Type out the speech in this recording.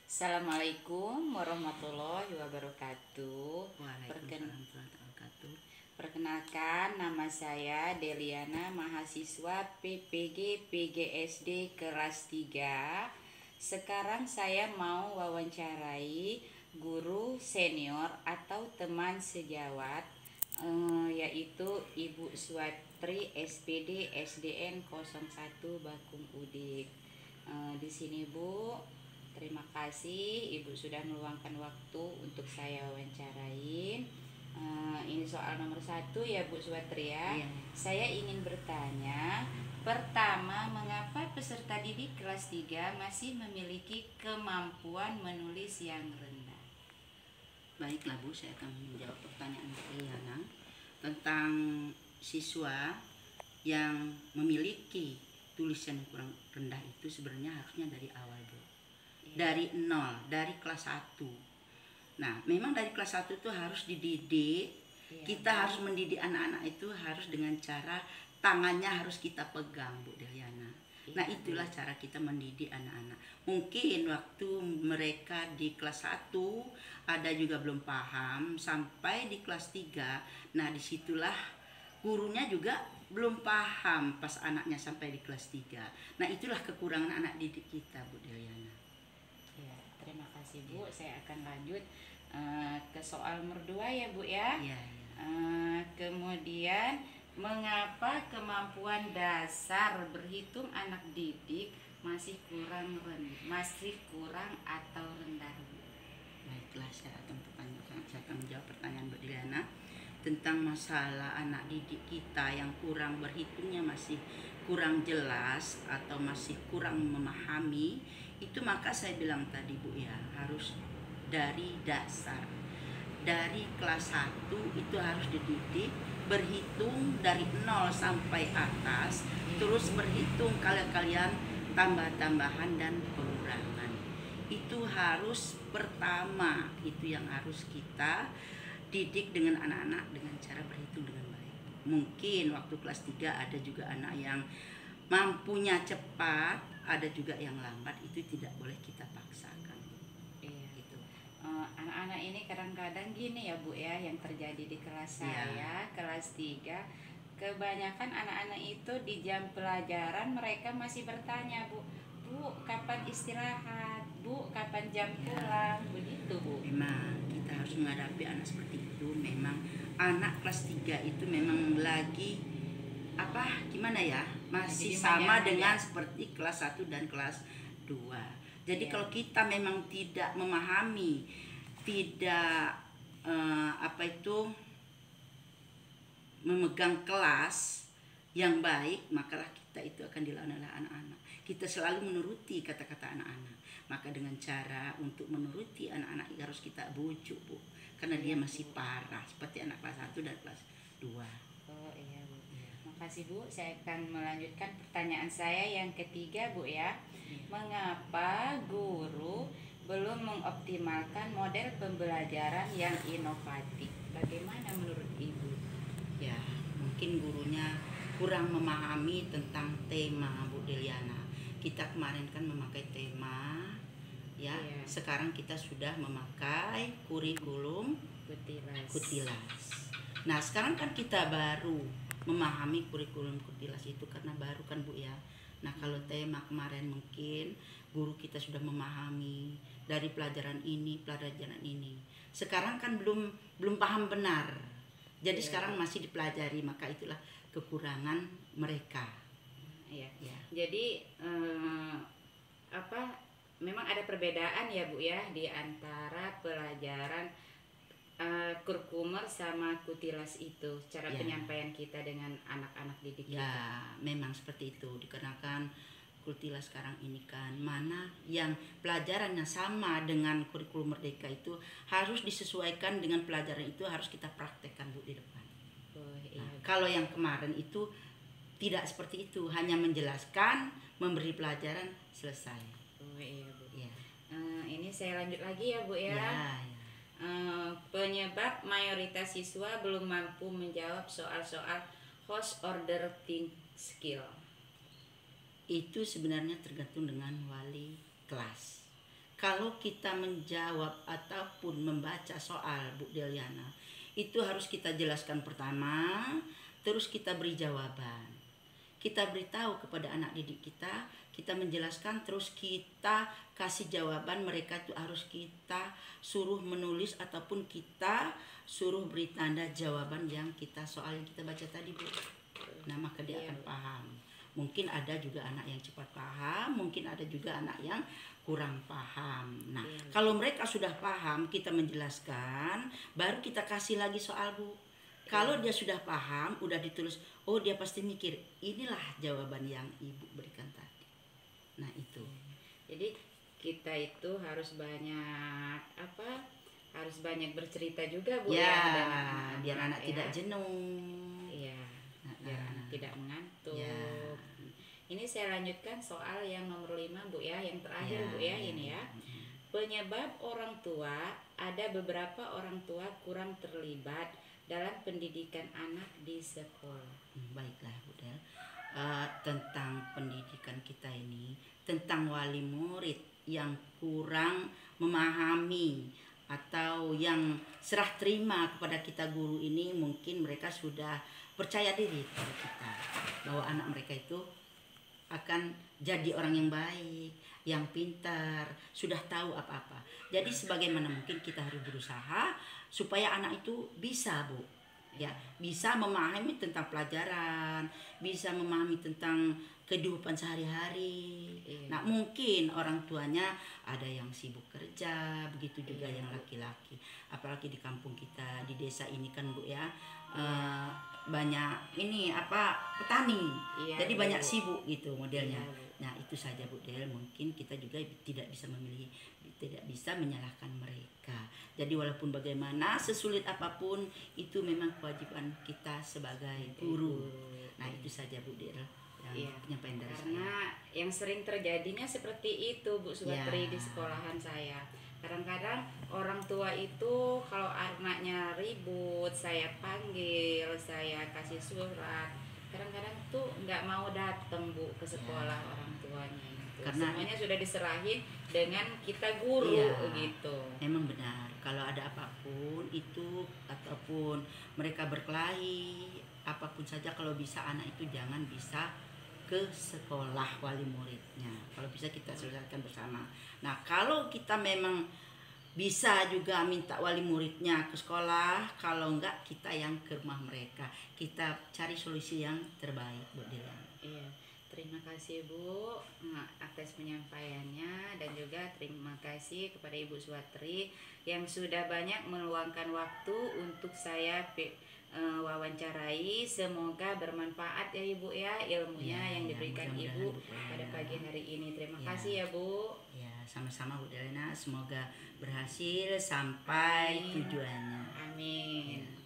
Assalamualaikum warahmatullahi wabarakatuh. Waalaikumsalam warahmatullahi wabarakatuh. Perkenalkan, nama saya Deliana, mahasiswa PPG PGSD kelas 3. Sekarang saya mau wawancarai guru senior atau teman sejawat, yaitu Ibu Swatri SPD SDN 01 Bakung Udik. Di sini Bu, terima kasih Ibu sudah meluangkan waktu untuk saya wawancarain. Ini soal nomor 1 ya Bu Swatri ya. Iya. Saya ingin bertanya, pertama, mengapa peserta didik kelas 3 masih memiliki kemampuan menulis yang rendah? Baiklah Bu, saya akan menjawab pertanyaan Bu Liliana tentang siswa yang memiliki tulisan yang kurang rendah itu sebenarnya harusnya dari awal Bu. Dari nol, dari kelas 1. Nah, memang dari kelas 1 itu harus dididik. Kita harus mendidik anak-anak itu harus dengan cara tangannya harus kita pegang Bu Deliana. Nah, itulah cara kita mendidik anak-anak. Mungkin waktu mereka di kelas 1 ada juga belum paham sampai di kelas 3. Nah, disitulah gurunya juga belum paham pas anaknya sampai di kelas 3. Nah, itulah kekurangan anak didik kita Bu Deliana. Ya, terima kasih Bu. Saya akan lanjut ke soal nomor 2 ya Bu ya. Iya, iya. Kemudian, mengapa kemampuan dasar berhitung anak didik masih kurang atau rendah Bu? Baiklah, saya akan menjawab pertanyaan Bu Diliana tentang masalah anak didik kita yang kurang berhitungnya masih kurang jelas atau masih kurang memahami itu. Maka saya bilang tadi Bu ya, harus dari dasar, dari kelas 1 itu harus dididik berhitung dari 0 sampai atas, terus berhitung kalian tambah-tambahan dan pengurangan. Itu harus pertama, itu yang harus kita didik dengan anak-anak dengan cara berhitung dengan baik. Mungkin waktu kelas 3 ada juga anak yang mampunya cepat, ada juga yang lambat, itu tidak boleh kita paksakan. Iya. Gitu. Anak-anak ini kadang-kadang gini ya Bu ya, yang terjadi di kelas Iya. saya, kelas 3, kebanyakan anak-anak itu di jam pelajaran mereka masih bertanya Bu, kapan istirahat? Bu, kapan jam pulang? Begitu Bu. Memang kita harus menghadapi anak seperti itu. Memang anak kelas 3 itu memang lagi gimana ya, masih Jadi sama manja-manja. dengan seperti kelas 1 dan kelas 2. Jadi Iya. kalau kita memang tidak memahami, tidak memegang kelas yang baik, maka kita itu akan dilawan oleh anak-anak. Kita selalu menuruti kata-kata anak-anak. Maka dengan cara untuk menuruti anak-anak harus kita bujuk Bu, karena dia masih parah seperti anak kelas 1 dan kelas 2. Oh iya Bu. Makasih Bu, saya akan melanjutkan pertanyaan saya yang ketiga Bu ya. Mengapa guru belum mengoptimalkan model pembelajaran yang inovatif? Bagaimana menurut Ibu? Ya, mungkin gurunya kurang memahami tentang tema Bu Deliana. Kita kemarin kan memakai tema ya. Iya. Sekarang kita sudah memakai kurikulum Kutilas. Nah, sekarang kan kita baru memahami kurikulum Kutilas itu karena baru kan Bu ya. Nah, kalau tema kemarin mungkin guru kita sudah memahami dari pelajaran ini. Sekarang kan belum paham benar. Jadi sekarang masih dipelajari, maka itulah kekurangan mereka. Iya. Ya. Jadi memang ada perbedaan ya Bu ya di antara pelajaran kurkumer sama Kutilas itu, cara Ya. penyampaian kita dengan anak-anak didik kita. Ya, memang seperti itu. Dikarenakan Kutilas sekarang ini kan mana yang pelajarannya sama dengan kurikulum Merdeka itu harus disesuaikan dengan pelajaran itu, harus kita praktekkan Bu di depan. Oh, iya. Nah, kalau yang kemarin itu tidak seperti itu, hanya menjelaskan, memberi pelajaran, selesai. Oh iya Bu. Ya. Ini saya lanjut lagi ya Bu ya. Ya. Penyebab mayoritas siswa belum mampu menjawab soal-soal host order think skill. Itu sebenarnya tergantung dengan wali kelas. kalau kita menjawab ataupun membaca soal Bu Deliana, itu harus kita jelaskan pertama, terus kita beri jawaban. Kita beritahu kepada anak didik kita menjelaskan, terus kita kasih jawaban. Mereka itu harus kita suruh menulis ataupun kita suruh beri tanda jawaban yang soal yang kita baca tadi, Bu. Nah, maka dia akan paham. Mungkin ada juga anak yang cepat paham, mungkin ada juga anak yang kurang paham. Nah, kalau mereka sudah paham, kita menjelaskan, baru kita kasih lagi soal, Bu. Kalau dia sudah paham, udah ditulis, oh dia pasti mikir, inilah jawaban yang Ibu berikan tadi. Nah, itu. Jadi kita itu harus banyak harus banyak bercerita juga, Bu, ya, dan biar anak tidak jenuh. Iya. Biar anak tidak mengantuk. Ya. Ini saya lanjutkan soal yang nomor 5, Bu ya, yang terakhir, Bu ya, ini ya. Penyebab orang tua, ada beberapa orang tua kurang terlibat dalam pendidikan anak di sekolah. Baiklah, Bu Del. Tentang pendidikan kita ini, tentang wali murid yang kurang memahami atau yang serah terima kepada kita guru ini, mungkin mereka sudah percaya diri kepada kita bahwa anak mereka itu akan jadi orang yang baik, yang pintar, sudah tahu apa-apa. Jadi sebagaimana mungkin kita harus berusaha supaya anak itu bisa, Bu, ya, bisa memahami tentang pelajaran, bisa memahami tentang kehidupan sehari-hari. Nah, mungkin orang tuanya ada yang sibuk kerja, begitu juga yang laki-laki. Apalagi di kampung kita, di desa ini kan, Bu ya, banyak ini petani. Jadi banyak sibuk gitu modelnya. Nah, itu saja, Bu Del. Mungkin kita juga tidak bisa memilih, tidak bisa menyalahkan mereka. Jadi walaupun bagaimana, sesulit apapun, itu memang kewajiban kita sebagai guru. Nah, itu saja, Bu Del, yang penyampaian dari saya. Karena yang sering terjadinya seperti itu, Bu Suwatri, di sekolahan saya. Kadang-kadang orang tua itu kalau anaknya ribut, saya panggil, saya kasih surat, kadang-kadang tuh nggak mau datang, Bu, ke sekolah orang tuanya itu. Karena semuanya sudah diserahin dengan kita guru gitu. Memang benar, kalau ada apapun itu ataupun mereka berkelahi apapun saja, kalau bisa anak itu jangan bisa ke sekolah wali muridnya. Kalau bisa kita selesaikan bersama. Nah, kalau kita memang bisa juga minta wali muridnya ke sekolah, kalau enggak kita yang ke rumah mereka. Kita cari solusi yang terbaik buat dia. Iya. Terima kasih, Bu, atas penyampaiannya, dan juga terima kasih kepada Ibu Suwatri yang sudah banyak meluangkan waktu untuk saya wawancarai. Semoga bermanfaat ya, Ibu ya, ilmunya yang diberikan Ibu pada pagi hari ini. Terima kasih ya, Bu. Ya, sama-sama, Bu Delena. Semoga berhasil sampai tujuannya. Amin.